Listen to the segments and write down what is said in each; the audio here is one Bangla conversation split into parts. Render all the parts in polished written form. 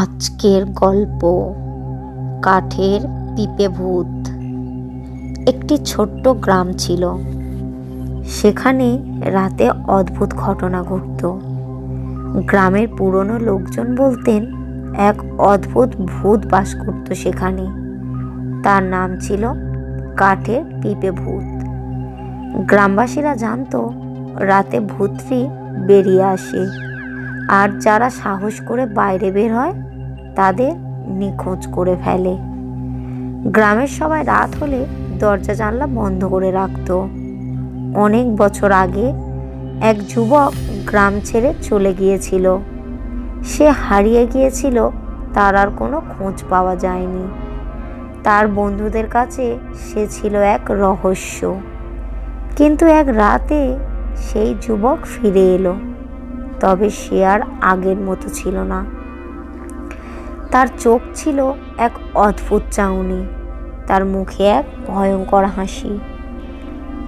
আজকের গল্প কাঠের পিপে ভূত। একটি ছোট্ট গ্রাম ছিল। সেখানে রাতে অদ্ভুত ঘটনা ঘটত। গ্রামের পুরনো লোকজন বলতেন এক অদ্ভুত ভূত বাস করত সেখানে। তার নাম ছিল কাঠের পিপে ভূত। গ্রামবাসীরা জানতো রাতে ভূতটি বেরিয়ে আসে, আর যারা সাহস করে বাইরে বের হয় তাদের নিখোঁজ করে ফেলে। গ্রামের সবাই রাত হলে দরজা জানলা বন্ধ করে রাখত। অনেক বছর আগে এক যুবক গ্রাম ছেড়ে চলে গিয়েছিল। সে হারিয়ে গিয়েছিল, তার আর কোনো খোঁজ পাওয়া যায়নি। তার বন্ধুদের কাছে সে ছিল এক রহস্য। কিন্তু এক রাতে সেই যুবক ফিরে এলো, তবে সে আর আগের মতো ছিল না। তার চোখ ছিল এক অদ্ভুত চাউনি, তার মুখে এক ভয়ঙ্কর হাসি।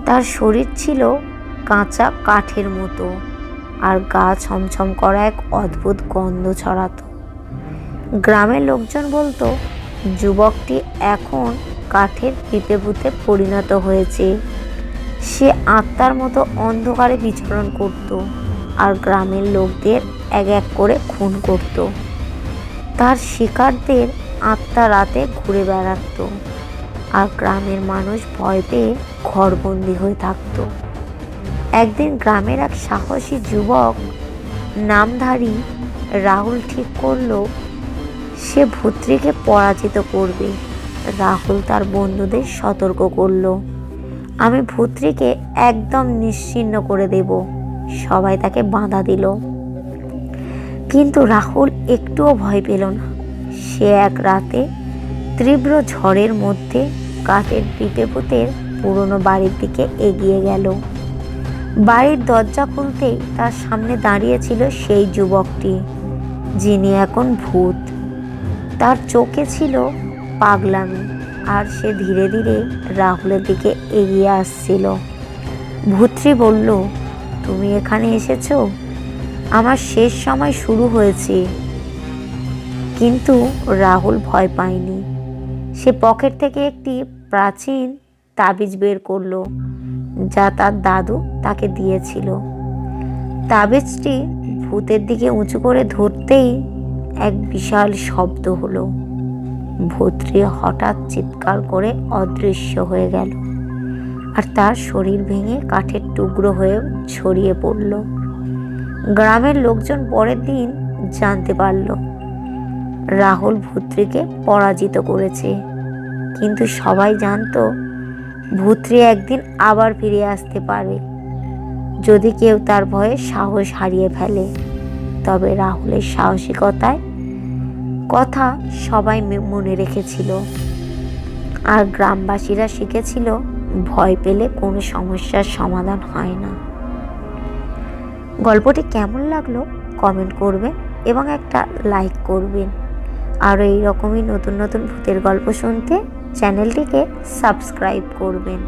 তার শরীর ছিল কাঁচা কাঠের মতো, আর গা ছমছম করা এক অদ্ভুত গন্ধ ছড়াতো। গ্রামের লোকজন বলতো যুবকটি এখন কাঠের পিপে ভূতে পরিণত হয়েছে। সে আত্মার মতো অন্ধকারে বিচরণ করত, আর গ্রামের লোকদের এক এক করে খুন করত। তার শিকারদের আত্মা রাতে ঘুরে বেড়াত, আর গ্রামের মানুষ ভয় পেয়ে ঘরবন্দি হয়ে থাকত। একদিন গ্রামের এক সাহসী যুবক নামধারী রাহুল ঠিক করলো সে ভূতটিকে পরাজিত করবে। রাহুল তার বন্ধুদের সতর্ক করলো, আমি ভূতটিকে একদম নিশ্চিহ্ন করে দেব। সবাই তাকে বাধা দিল, কিন্তু রাহুল একটুও ভয় পেল না। সে এক রাতে তীব্র ঝড়ের মধ্যে কাঠের পিপে ভূতের পুরনো বাড়ির দিকে এগিয়ে গেল। বাড়ির দরজা খুলতেই তার সামনে দাঁড়িয়ে ছিল সেই যুবকটি, যিনি এখন ভূত। তার চোখে ছিল পাগলামি, আর সে ধীরে ধীরে রাহুলের দিকে এগিয়ে আসছিল। ভূতটি বলল, তুমি এখানে এসেছো? আমার শেষ সময় শুরু হয়েছে। কিন্তু রাহুল ভয় পায়নি। সে পকেট থেকে একটি প্রাচীন তাবিজ বের করলো, যা তার দাদু তাকে দিয়েছিল। তাবিজটি ভূতের দিকে উঁচু করে ধরতেই এক বিশাল শব্দ হলো। ভূতটি হঠাৎ চিৎকার করে অদৃশ্য হয়ে গেল, আর তার শরীর ভেঙে কাঠের টুকরো হয়ে ছড়িয়ে পড়ল। গ্রামের লোকজন পরের দিন জানতে পারল রাহুল ভূতটিকে পরাজিত করেছে। কিন্তু সবাই জানতো ভূতটি একদিন আবার ফিরে আসতে পারে, যদি কেউ তার ভয়ে সাহস হারিয়ে ফেলে। তবে রাহুলের সাহসিকতায় কথা সবাই মনে রেখেছিল, আর গ্রামবাসীরা শিখেছিল ভয় পেলে কোনো সমস্যার সমাধান হয় না। গল্পটি কেমন লাগলো কমেন্ট করবেন এবং একটা লাইক করবেন। আরও এইরকমই নতুন নতুন ভূতের গল্প শুনতে চ্যানেলটিকে সাবস্ক্রাইব করবেন।